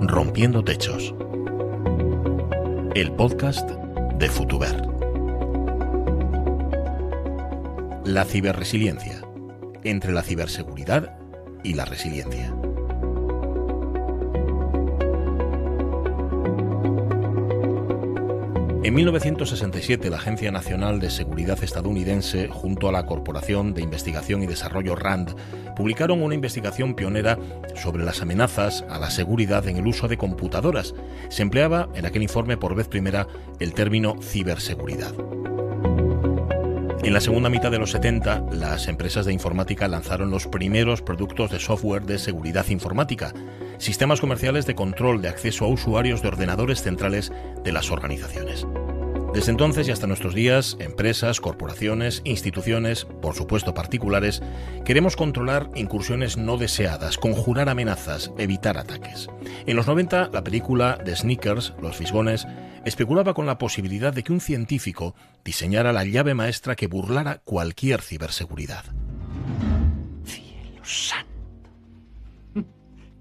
Rompiendo Techos, el podcast de Futuber. La ciberresiliencia, entre la ciberseguridad y la resiliencia. En 1967, la Agencia Nacional de Seguridad estadounidense, junto a la Corporación de Investigación y Desarrollo RAND, publicaron una investigación pionera sobre las amenazas a la seguridad en el uso de computadoras. Se empleaba en aquel informe por vez primera el término ciberseguridad. En la segunda mitad de los 70, las empresas de informática lanzaron los primeros productos de software de seguridad informática, sistemas comerciales de control de acceso a usuarios de ordenadores centrales de las organizaciones. Desde entonces y hasta nuestros días, empresas, corporaciones, instituciones, por supuesto particulares, queremos controlar incursiones no deseadas, conjurar amenazas, evitar ataques. En los 90, la película de Snickers, Los Fisgones, especulaba con la posibilidad de que un científico diseñara la llave maestra que burlara cualquier ciberseguridad. ¡Cielo santo!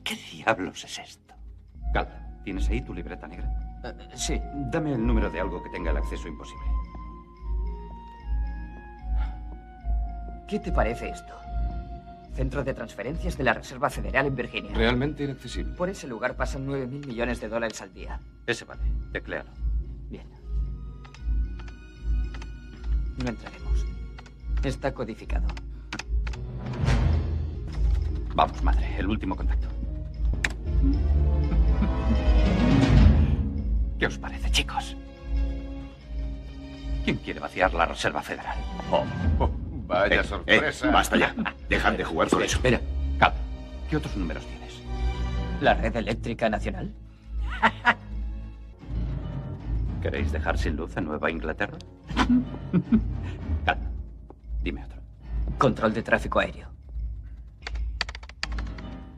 ¿Qué diablos es esto? Calma, ¿tienes ahí tu libreta negra? Sí. Dame el número de algo que tenga el acceso imposible. ¿Qué te parece esto? Centro de transferencias de la Reserva Federal en Virginia. Realmente inaccesible. Por ese lugar pasan 9.000 millones de dólares al día. Ese vale, tecléalo. Bien. No entraremos. Está codificado. Vamos, madre, el último contacto. ¿Qué os parece, chicos? ¿Quién quiere vaciar la Reserva Federal? Vaya sorpresa. Basta ya. Dejan de jugar con eso. Espera, calma. ¿Qué otros números tienes? ¿La red eléctrica nacional? ¿Queréis dejar sin luz a Nueva Inglaterra? Calma. Dime otro. Control de tráfico aéreo.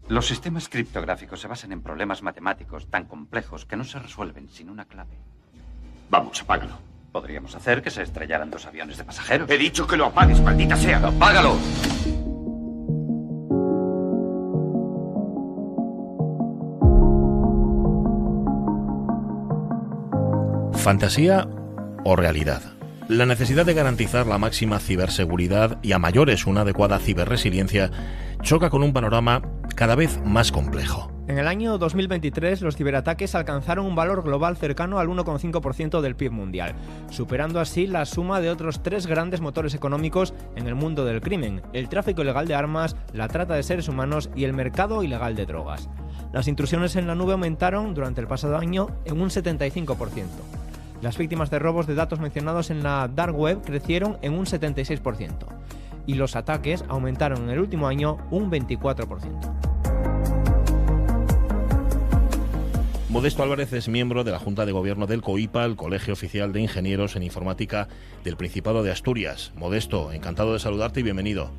Los sistemas criptográficos se basan en problemas matemáticos tan complejos que no se resuelven sin una clave. Vamos, apágalo. Podríamos hacer que se estrellaran 2 aviones de pasajeros. He dicho que lo apagues, maldita sea. ¡Apágalo! ¿Fantasía o realidad? La necesidad de garantizar la máxima ciberseguridad y a mayores una adecuada ciberresiliencia choca con un panorama cada vez más complejo. En el año 2023 los ciberataques alcanzaron un valor global cercano al 1,5% del PIB mundial, superando así la suma de otros 3 grandes motores económicos en el mundo del crimen: el tráfico ilegal de armas, la trata de seres humanos y el mercado ilegal de drogas. Las intrusiones en la nube aumentaron durante el pasado año en un 75%. Las víctimas de robos de datos mencionados en la Dark Web crecieron en un 76%. Y los ataques aumentaron en el último año un 24%. Modesto Álvarez es miembro de la Junta de Gobierno del COIPA, el Colegio Oficial de Ingenieros en Informática del Principado de Asturias. Modesto, encantado de saludarte y bienvenido.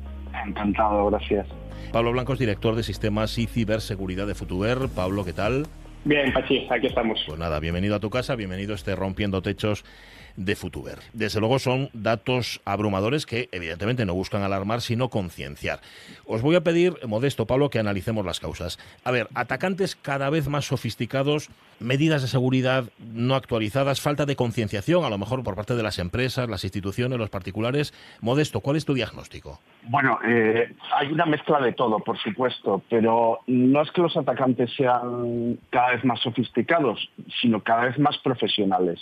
Encantado, gracias. Pablo Blanco es director de Sistemas y Ciberseguridad de Futuber. Pablo, ¿qué tal? Bien, Pachi, aquí estamos. Pues nada, bienvenido a tu casa, bienvenido a este Rompiendo Techos de Futuber. Desde luego son datos abrumadores que evidentemente no buscan alarmar, sino concienciar. Os voy a pedir, Modesto, Pablo, que analicemos las causas. A ver, atacantes cada vez más sofisticados, medidas de seguridad no actualizadas, falta de concienciación, a lo mejor por parte de las empresas, las instituciones, los particulares. Modesto, ¿cuál es tu diagnóstico? Bueno, hay una mezcla de todo, por supuesto, pero no es que los atacantes sean cada vez más sofisticados, sino cada vez más profesionales.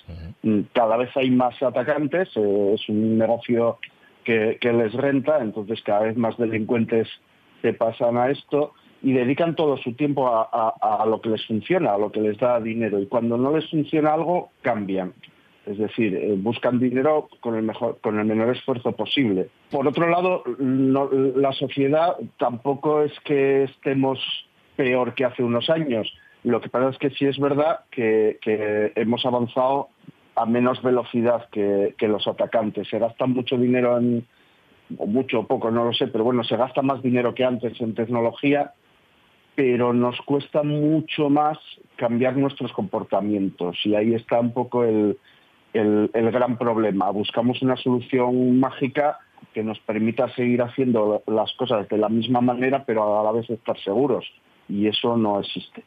Cada vez hay más atacantes, es un negocio que les renta, entonces cada vez más delincuentes se pasan a esto y dedican todo su tiempo a lo que les funciona, a lo que les da dinero, y cuando no les funciona algo, cambian. Es decir, buscan dinero con el menor esfuerzo posible. Por otro lado, la sociedad tampoco es que estemos peor que hace unos años. Lo que pasa es que sí es verdad que hemos avanzado a menos velocidad que los atacantes. Se gasta mucho dinero o mucho o poco, no lo sé, pero bueno, se gasta más dinero que antes en tecnología, pero nos cuesta mucho más cambiar nuestros comportamientos, y ahí está un poco el gran problema. Buscamos una solución mágica que nos permita seguir haciendo las cosas de la misma manera, pero a la vez estar seguros, y eso no existe.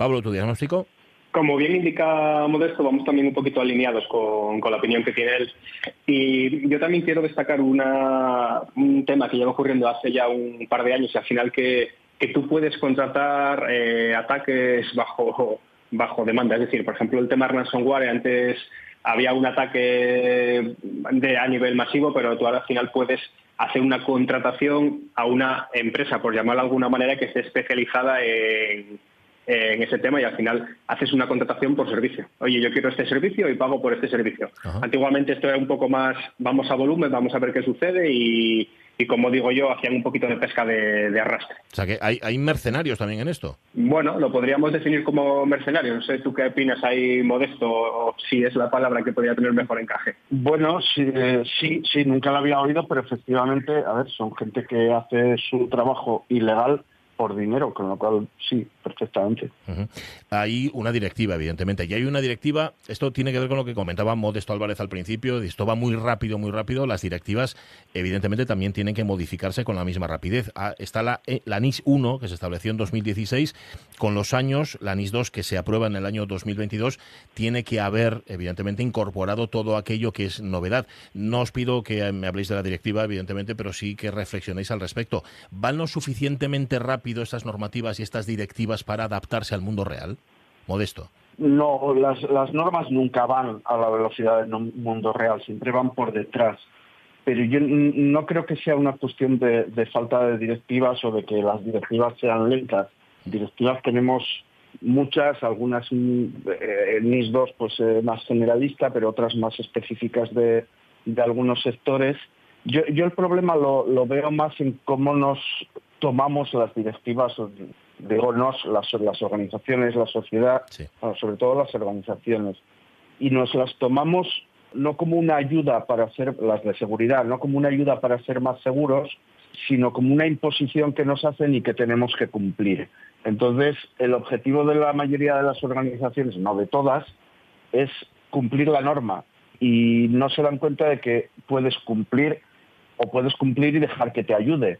Pablo, ¿tu diagnóstico? Como bien indica Modesto, vamos también un poquito alineados con la opinión que tiene él. Y yo también quiero destacar un tema que lleva ocurriendo hace ya un par de años, y al final que tú puedes contratar ataques bajo demanda. Es decir, por ejemplo, el tema ransomware, antes había un ataque a nivel masivo, pero tú ahora al final puedes hacer una contratación a una empresa, por llamarla de alguna manera, que esté especializada en ese tema, y al final haces una contratación por servicio. Oye, yo quiero este servicio y pago por este servicio. Ajá. Antiguamente esto era un poco más, vamos a volumen, vamos a ver qué sucede, y como digo yo, hacían un poquito de pesca de arrastre. O sea que hay mercenarios también en esto. Bueno, lo podríamos definir como mercenarios. No sé tú qué opinas ahí, Modesto, o si es la palabra que podría tener mejor encaje. Bueno, sí, nunca la había oído, pero efectivamente, a ver, son gente que hace su trabajo ilegal por dinero, con lo cual sí, perfectamente. Uh-huh. Hay una directiva, evidentemente, y hay una directiva, esto tiene que ver con lo que comentaba Modesto Álvarez al principio, esto va muy rápido, las directivas evidentemente también tienen que modificarse con la misma rapidez. Está la NIS 1, que se estableció en 2016, con los años, la NIS 2, que se aprueba en el año 2022, tiene que haber, evidentemente, incorporado todo aquello que es novedad. No os pido que me habléis de la directiva, evidentemente, pero sí que reflexionéis al respecto. ¿Van lo suficientemente rápido estas normativas y estas directivas para adaptarse al mundo real? Modesto. No, las normas nunca van a la velocidad del mundo real, siempre van por detrás. Pero yo no creo que sea una cuestión de falta de directivas o de que las directivas sean lentas. Directivas tenemos muchas, algunas NIS 2 pues más generalista, pero otras más específicas de algunos sectores. Yo el problema lo veo más en cómo nos tomamos las directivas, digo, las organizaciones, la sociedad, sí. Bueno, sobre todo las organizaciones, y nos las tomamos no como una ayuda para ser, las de seguridad, no como una ayuda para ser más seguros, sino como una imposición que nos hacen y que tenemos que cumplir. Entonces, el objetivo de la mayoría de las organizaciones, no de todas, es cumplir la norma, y no se dan cuenta de que puedes cumplir y dejar que te ayude,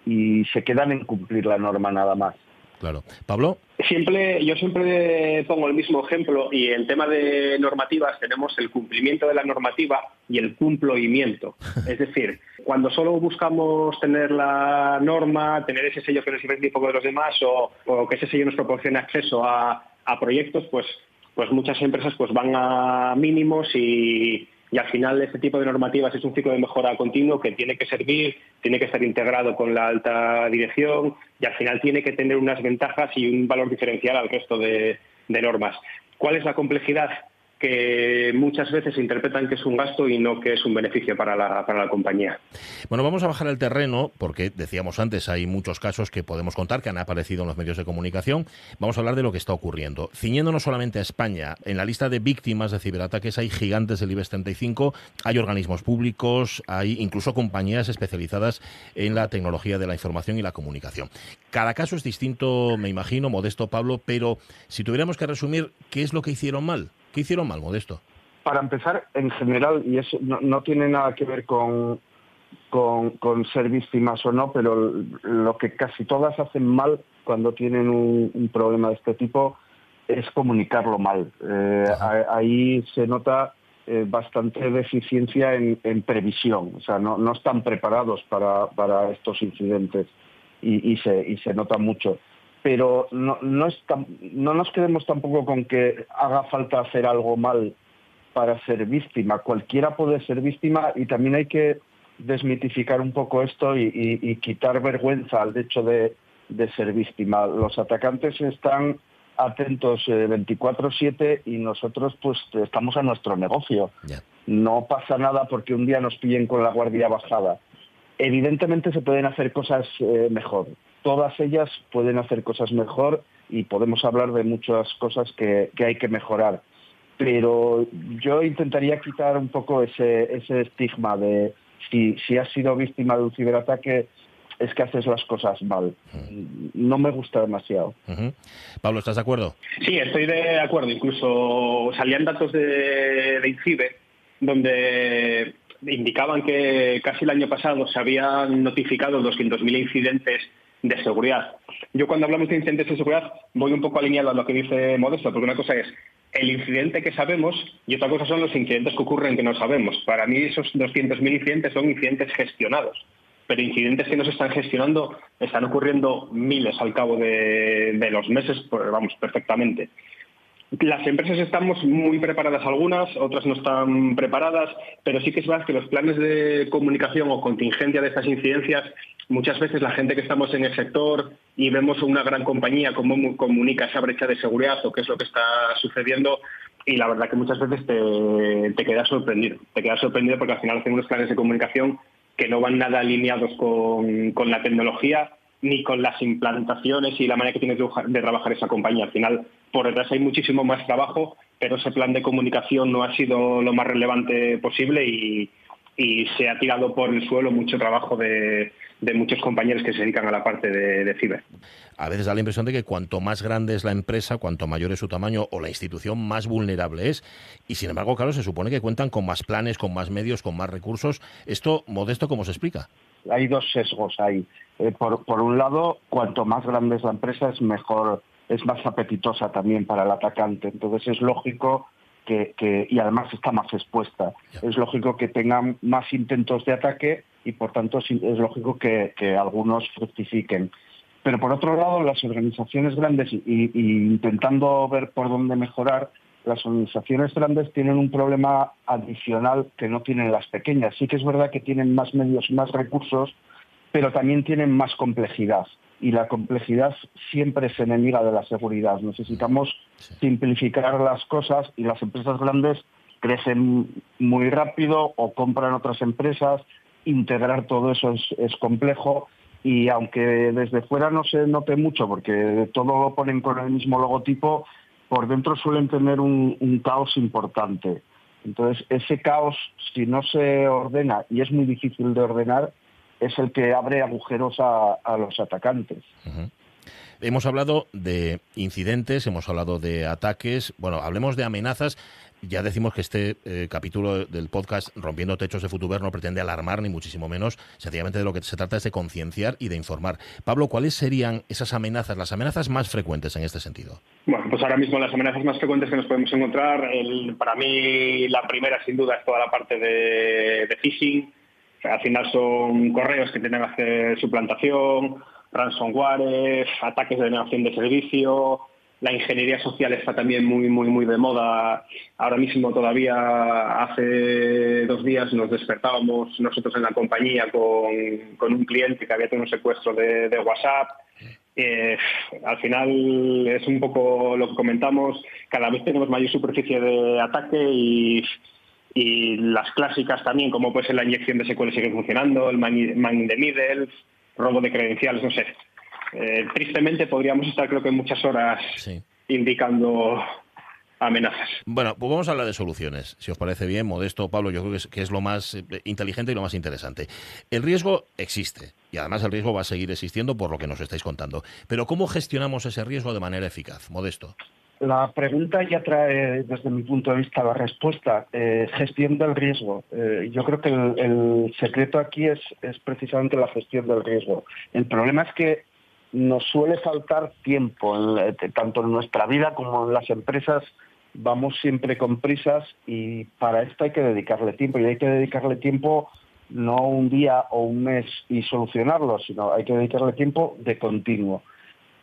y se quedan en cumplir la norma nada más. Claro. ¿Pablo? Yo siempre pongo el mismo ejemplo, y en tema de normativas tenemos el cumplimiento de la normativa y el cumplimiento. Es decir, cuando solo buscamos tener la norma, tener ese sello que nos diferencia un poco de los demás, o que ese sello nos proporcione acceso a proyectos, pues muchas empresas pues van a mínimos, y al final este tipo de normativas es un ciclo de mejora continuo que tiene que servir, tiene que estar integrado con la alta dirección, y al final tiene que tener unas ventajas y un valor diferencial al resto de normas. ¿Cuál es la complejidad? Que muchas veces interpretan que es un gasto y no que es un beneficio para la compañía. Bueno, vamos a bajar el terreno, porque decíamos antes, hay muchos casos que podemos contar que han aparecido en los medios de comunicación. Vamos a hablar de lo que está ocurriendo. Ciñéndonos solamente a España, en la lista de víctimas de ciberataques hay gigantes del IBEX 35, hay organismos públicos, hay incluso compañías especializadas en la tecnología de la información y la comunicación. Cada caso es distinto, me imagino, Modesto, Pablo, pero si tuviéramos que resumir, ¿qué es lo que hicieron mal? ¿Qué hicieron mal, Modesto? Para empezar, en general, y eso no tiene nada que ver con ser víctimas o no, pero lo que casi todas hacen mal cuando tienen un problema de este tipo es comunicarlo mal. Ahí se nota bastante deficiencia en previsión. O sea, no están preparados para estos incidentes, y se nota mucho. Pero no nos quedemos tampoco con que haga falta hacer algo mal para ser víctima. Cualquiera puede ser víctima, y también hay que desmitificar un poco esto y quitar vergüenza al hecho de ser víctima. Los atacantes están atentos 24/7, y nosotros pues estamos a nuestro negocio. Yeah. No pasa nada porque un día nos pillen con la guardia bajada. Evidentemente se pueden hacer cosas mejor. Todas ellas pueden hacer cosas mejor, y podemos hablar de muchas cosas que hay que mejorar. Pero yo intentaría quitar un poco ese estigma de si has sido víctima de un ciberataque es que haces las cosas mal. No me gusta demasiado. Uh-huh. Pablo, ¿estás de acuerdo? Sí, estoy de acuerdo. Incluso salían datos de INCIBE donde indicaban que casi el año pasado se habían notificado 200.000 incidentes de seguridad. Yo cuando hablamos de incidentes de seguridad voy un poco alineado a lo que dice Modesto, porque una cosa es el incidente que sabemos y otra cosa son los incidentes que ocurren que no sabemos. Para mí esos 200.000 incidentes son incidentes gestionados, pero incidentes que no se están gestionando están ocurriendo miles al cabo de los meses, pues, vamos, perfectamente. Las empresas estamos muy preparadas algunas, otras no están preparadas, pero sí que es verdad que los planes de comunicación o contingencia de estas incidencias, muchas veces la gente que estamos en el sector y vemos una gran compañía cómo comunica esa brecha de seguridad o qué es lo que está sucediendo, y la verdad que muchas veces te quedas sorprendido. Te quedas sorprendido porque al final hacen unos planes de comunicación que no van nada alineados con la tecnología ni con las implantaciones y la manera que tienes de trabajar esa compañía. Al final, por detrás hay muchísimo más trabajo, pero ese plan de comunicación no ha sido lo más relevante posible y se ha tirado por el suelo mucho trabajo de muchos compañeros que se dedican a la parte de ciber. A veces da la impresión de que cuanto más grande es la empresa, cuanto mayor es su tamaño o la institución, más vulnerable es. Y sin embargo, claro, se supone que cuentan con más planes, con más medios, con más recursos. Esto, Modesto, ¿cómo se explica? Hay dos sesgos ahí. Por un lado, cuanto más grande es la empresa, es mejor, es más apetitosa también para el atacante. Entonces es lógico y además está más expuesta. Es lógico que tengan más intentos de ataque y por tanto es lógico que algunos fructifiquen. Pero por otro lado, las organizaciones grandes y intentando ver por dónde mejorar, las organizaciones grandes tienen un problema adicional que no tienen las pequeñas. Sí que es verdad que tienen más medios y más recursos, pero también tienen más complejidad. Y la complejidad siempre es enemiga de la seguridad. Necesitamos simplificar las cosas y las empresas grandes crecen muy rápido o compran otras empresas. Integrar todo eso es complejo y aunque desde fuera no se note mucho porque todo lo ponen con el mismo logotipo, por dentro suelen tener un caos importante. Entonces, ese caos, si no se ordena, y es muy difícil de ordenar, es el que abre agujeros a los atacantes. Uh-huh. Hemos hablado de incidentes, hemos hablado de ataques, bueno, hablemos de amenazas. Ya decimos que este capítulo del podcast Rompiendo Techos de Futuber no pretende alarmar, ni muchísimo menos. Sencillamente de lo que se trata es de concienciar y de informar. Pablo, ¿cuáles serían esas amenazas, las amenazas más frecuentes en este sentido? Bueno, pues ahora mismo las amenazas más frecuentes que nos podemos encontrar, para mí la primera sin duda es toda la parte de phishing. O sea, al final son correos que tienen que hacer suplantación, ransomware, ataques de denegación de servicio. La ingeniería social está también muy de moda. Ahora mismo todavía hace 2 días nos despertábamos nosotros en la compañía con un cliente que había tenido un secuestro de WhatsApp. Al final es un poco lo que comentamos, cada vez tenemos mayor superficie de ataque y las clásicas también, como puede ser la inyección de SQL sigue funcionando, el man in the middle, robo de credenciales, no sé. Tristemente podríamos estar creo que muchas horas indicando amenazas. Bueno, pues vamos a hablar de soluciones, si os parece bien, Modesto, Pablo. Yo creo que es lo más inteligente y lo más interesante. El riesgo existe y además el riesgo va a seguir existiendo por lo que nos estáis contando. Pero ¿cómo gestionamos ese riesgo de manera eficaz, Modesto? La pregunta ya trae, desde mi punto de vista, la respuesta. Gestión del riesgo. Yo creo que el secreto aquí es precisamente la gestión del riesgo. El problema es que nos suele faltar tiempo, tanto en nuestra vida como en las empresas. Vamos siempre con prisas y para esto hay que dedicarle tiempo. Y hay que dedicarle tiempo no un día o un mes y solucionarlo, sino hay que dedicarle tiempo de continuo.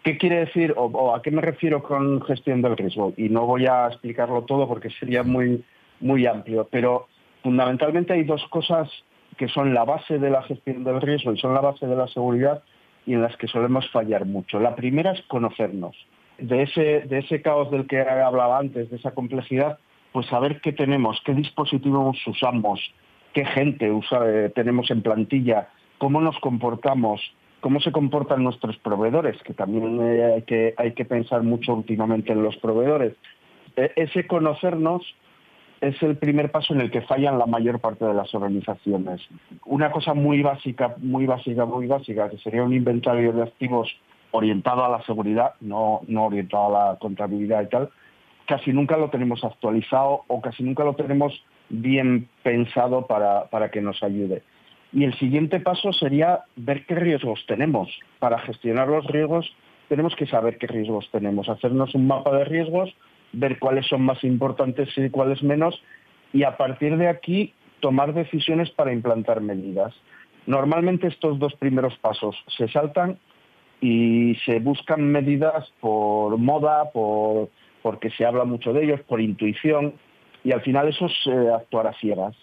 ¿Qué quiere decir o a qué me refiero con gestión del riesgo? Y no voy a explicarlo todo porque sería muy amplio, pero fundamentalmente hay 2 cosas que son la base de la gestión del riesgo y son la base de la seguridad y en las que solemos fallar mucho. La primera es conocernos. De ese caos del que hablaba antes, de esa complejidad, pues saber qué tenemos, qué dispositivos usamos, qué gente tenemos en plantilla, cómo nos comportamos, cómo se comportan nuestros proveedores, que también hay que pensar mucho últimamente en los proveedores. Ese conocernos es el primer paso en el que fallan la mayor parte de las organizaciones. Una cosa muy básica, que sería un inventario de activos orientado a la seguridad, no orientado a la contabilidad y tal, casi nunca lo tenemos actualizado o casi nunca lo tenemos bien pensado para que nos ayude. Y el siguiente paso sería ver qué riesgos tenemos. Para gestionar los riesgos tenemos que saber qué riesgos tenemos, hacernos un mapa de riesgos, ver cuáles son más importantes y cuáles menos, y a partir de aquí tomar decisiones para implantar medidas. Normalmente estos dos primeros pasos se saltan y se buscan medidas por moda, porque se habla mucho de ellos, por intuición, y al final eso es actuar a ciegas.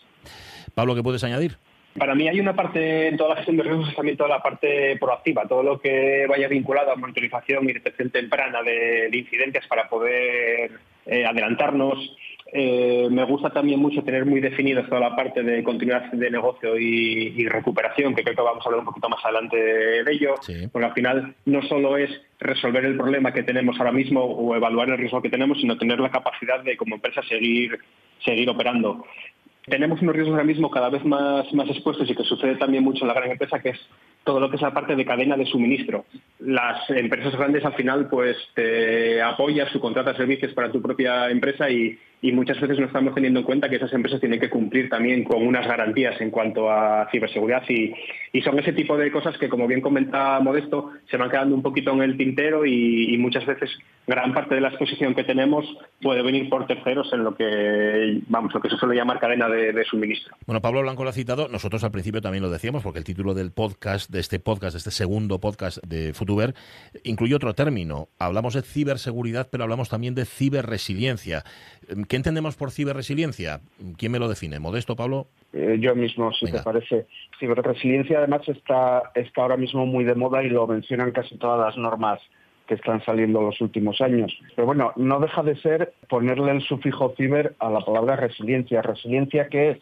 Pablo, ¿qué puedes añadir? Para mí hay una parte en toda la gestión de riesgos, también toda la parte proactiva, todo lo que vaya vinculado a monitorización y detección temprana de incidentes para poder adelantarnos. Me gusta también mucho tener muy definidos toda la parte de continuidad de negocio y recuperación, que creo que vamos a hablar un poquito más adelante de ello, sí. Porque al final no solo es resolver el problema que tenemos ahora mismo o evaluar el riesgo que tenemos, sino tener la capacidad de, como empresa, seguir operando. Tenemos unos riesgos ahora mismo cada vez más expuestos y que sucede también mucho en la gran empresa, que es todo lo que es la parte de cadena de suministro. Las empresas grandes al final pues te apoyas, subcontratas servicios para tu propia empresa y muchas veces no estamos teniendo en cuenta que esas empresas tienen que cumplir también con unas garantías en cuanto a ciberseguridad y son ese tipo de cosas que, como bien comenta Modesto, se van quedando un poquito en el tintero y muchas veces gran parte de la exposición que tenemos puede venir por terceros en lo que se suele llamar cadena de suministro. Bueno, Pablo Blanco lo ha citado, nosotros al principio también lo decíamos, porque el título del podcast, de este segundo podcast de Futuber, incluye otro término. Hablamos de ciberseguridad, pero hablamos también de ciberresiliencia. ¿Qué entendemos por ciberresiliencia? ¿Quién me lo define? ¿Modesto, Pablo? Yo mismo, si te parece. Ciberresiliencia además está ahora mismo muy de moda y lo mencionan casi todas las normas que están saliendo en los últimos años. Pero bueno, no deja de ser ponerle el sufijo ciber a la palabra resiliencia. ¿Resiliencia qué es?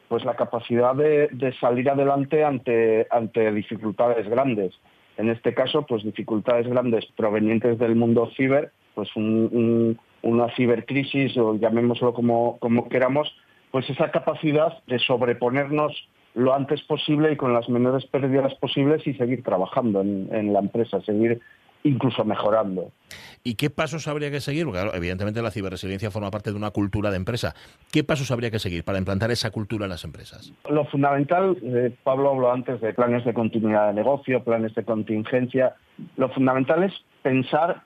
Pues la capacidad de salir adelante ante dificultades grandes. En este caso, pues dificultades grandes provenientes del mundo ciber, pues una cibercrisis, o llamémoslo como queramos, pues esa capacidad de sobreponernos lo antes posible y con las menores pérdidas posibles y seguir trabajando en la empresa, seguir incluso mejorando. ¿Y qué pasos habría que seguir? Porque claro, evidentemente la ciberresiliencia forma parte de una cultura de empresa. ¿Qué pasos habría que seguir para implantar esa cultura en las empresas? Lo fundamental, Pablo habló antes de planes de continuidad de negocio, planes de contingencia. Lo fundamental es pensar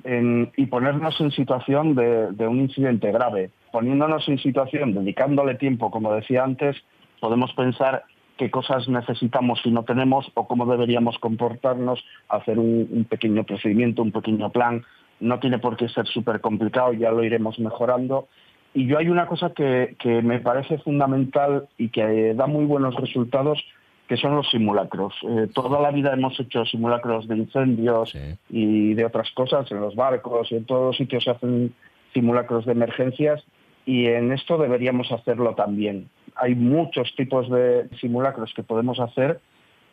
y ponernos en situación de un incidente grave. Poniéndonos en situación, dedicándole tiempo, como decía antes, podemos pensar qué cosas necesitamos y no tenemos o cómo deberíamos comportarnos, hacer un pequeño procedimiento, un pequeño plan. No tiene por qué ser súper complicado, ya lo iremos mejorando. Y yo hay una cosa que me parece fundamental y que da muy buenos resultados, que son los simulacros. Toda la vida hemos hecho simulacros de incendios, sí, y de otras cosas, en los barcos y en todos los sitios se hacen simulacros de emergencias y en esto deberíamos hacerlo también. Hay muchos tipos de simulacros que podemos hacer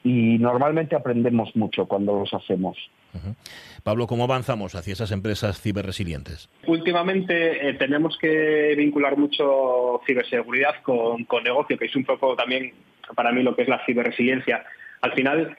y normalmente aprendemos mucho cuando los hacemos. Uh-huh. Pablo, ¿cómo avanzamos hacia esas empresas ciberresilientes? Últimamente tenemos que vincular mucho ciberseguridad con negocio, que es un poco también para mí lo que es la ciberresiliencia. Al final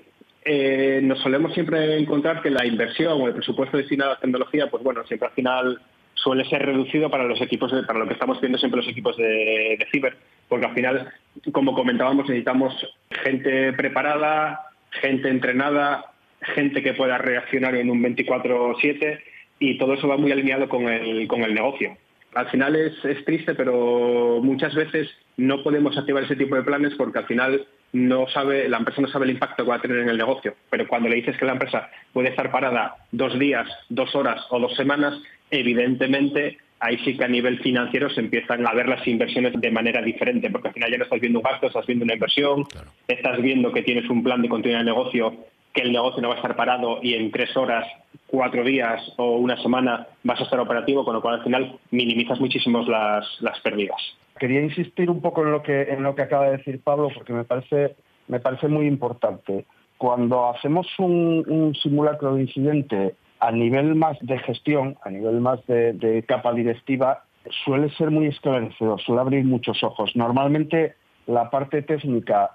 nos solemos siempre encontrar que la inversión o el presupuesto destinado a tecnología, pues bueno, siempre al final suele ser reducido para los equipos, para lo que estamos viendo siempre los equipos de ciber, porque al final, como comentábamos, necesitamos gente preparada, gente entrenada, gente que pueda reaccionar en un 24/7 y todo eso va muy alineado con el negocio. Al final es triste, pero muchas veces no podemos activar ese tipo de planes porque al final la empresa no sabe el impacto que va a tener en el negocio. Pero cuando le dices que la empresa puede estar parada 2 días, 2 horas o 2 semanas, evidentemente ahí sí que a nivel financiero se empiezan a ver las inversiones de manera diferente, porque al final ya no estás viendo un gasto, estás viendo una inversión, claro. Estás viendo que tienes un plan de continuidad de negocio, que el negocio no va a estar parado y en 3 horas, 4 días o una semana vas a estar operativo, con lo cual al final minimizas muchísimo las pérdidas. Quería insistir un poco en lo que acaba de decir Pablo, porque me parece muy importante. Cuando hacemos un simulacro de incidente a nivel más de gestión, a nivel más de capa directiva, suele ser muy esclarecedor, suele abrir muchos ojos. Normalmente la parte técnica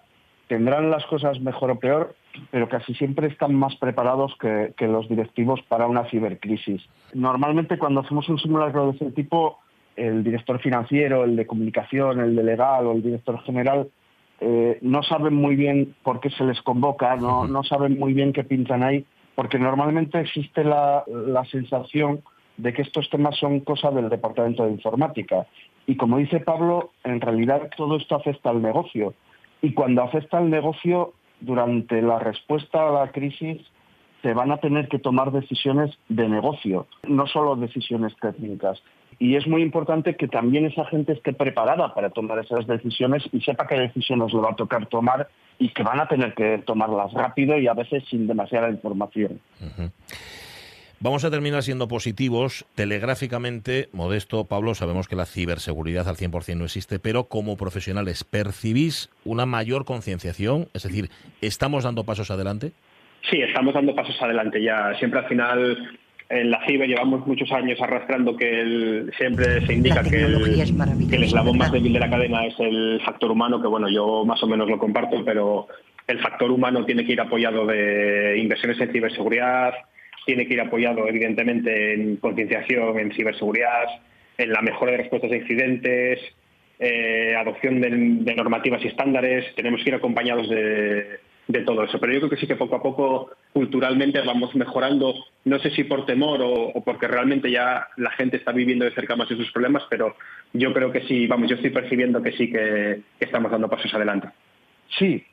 tendrán las cosas mejor o peor, pero casi siempre están más preparados que los directivos para una cibercrisis. Normalmente cuando hacemos un simulacro de ese tipo, el director financiero, el de comunicación, el de legal o el director general no saben muy bien por qué se les convoca, no saben muy bien qué pintan ahí, porque normalmente existe la sensación de que estos temas son cosa del Departamento de Informática. Y como dice Pablo, en realidad todo esto afecta al negocio. Y cuando afecta al negocio, durante la respuesta a la crisis, se van a tener que tomar decisiones de negocio, no solo decisiones técnicas. Y es muy importante que también esa gente esté preparada para tomar esas decisiones y sepa qué decisiones le va a tocar tomar y que van a tener que tomarlas rápido y a veces sin demasiada información. Uh-huh. Vamos a terminar siendo positivos. Telegráficamente, Modesto, Pablo, sabemos que la ciberseguridad al 100% no existe, pero como profesionales, ¿percibís una mayor concienciación? Es decir, ¿estamos dando pasos adelante? Sí, estamos dando pasos adelante ya. Siempre al final en la ciber llevamos muchos años arrastrando que siempre se indica que el eslabón más débil de la cadena es el factor humano, que bueno, yo más o menos lo comparto, pero el factor humano tiene que ir apoyado de inversiones en ciberseguridad, tiene que ir apoyado evidentemente en concienciación en ciberseguridad, en la mejora de respuestas a incidentes, adopción de normativas y estándares. Tenemos que ir acompañados de todo eso. Pero yo creo que sí que poco a poco, culturalmente, vamos mejorando, no sé si por temor o porque realmente ya la gente está viviendo de cerca más de sus problemas, pero yo creo que sí, yo estoy percibiendo que sí que estamos dando pasos adelante. Sí,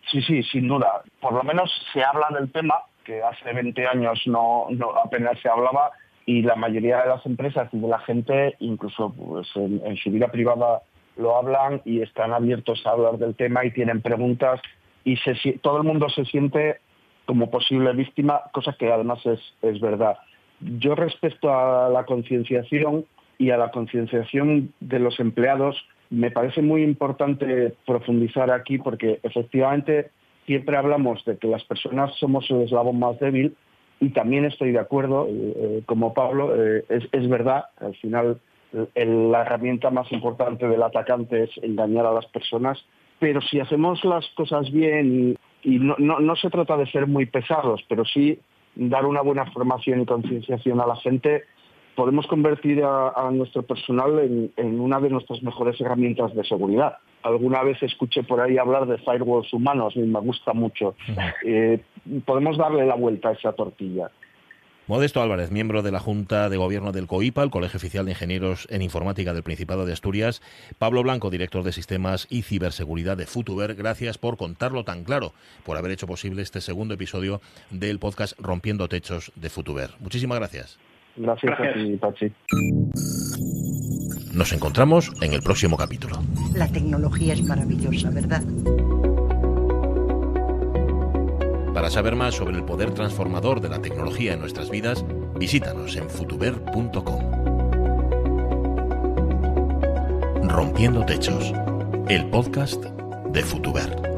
sin duda. Por lo menos se habla del tema, que hace 20 años no apenas se hablaba, y la mayoría de las empresas y de la gente, incluso pues, en su vida privada, lo hablan y están abiertos a hablar del tema y tienen preguntas, y todo el mundo se siente como posible víctima, cosa que además es verdad. Yo, respecto a la concienciación y a la concienciación de los empleados, me parece muy importante profundizar aquí, porque efectivamente siempre hablamos de que las personas somos el eslabón más débil, y también estoy de acuerdo, como Pablo, es verdad. Al final la herramienta más importante del atacante es engañar a las personas, pero si hacemos las cosas bien, y no se trata de ser muy pesados, pero sí dar una buena formación y concienciación a la gente, podemos convertir a nuestro personal en una de nuestras mejores herramientas de seguridad. Alguna vez escuché por ahí hablar de firewalls humanos y me gusta mucho. Podemos darle la vuelta a esa tortilla. Modesto Álvarez, miembro de la Junta de Gobierno del COIPA, el Colegio Oficial de Ingenieros en Informática del Principado de Asturias. Pablo Blanco, director de Sistemas y Ciberseguridad de Futuver. Gracias por contarlo tan claro, por haber hecho posible este segundo episodio del podcast Rompiendo Techos de Futuver. Muchísimas gracias. Gracias a ti, Pachi. Nos encontramos en el próximo capítulo. La tecnología es maravillosa, ¿verdad? Para saber más sobre el poder transformador de la tecnología en nuestras vidas, visítanos en futuver.com. Rompiendo Techos, el podcast de Futuver.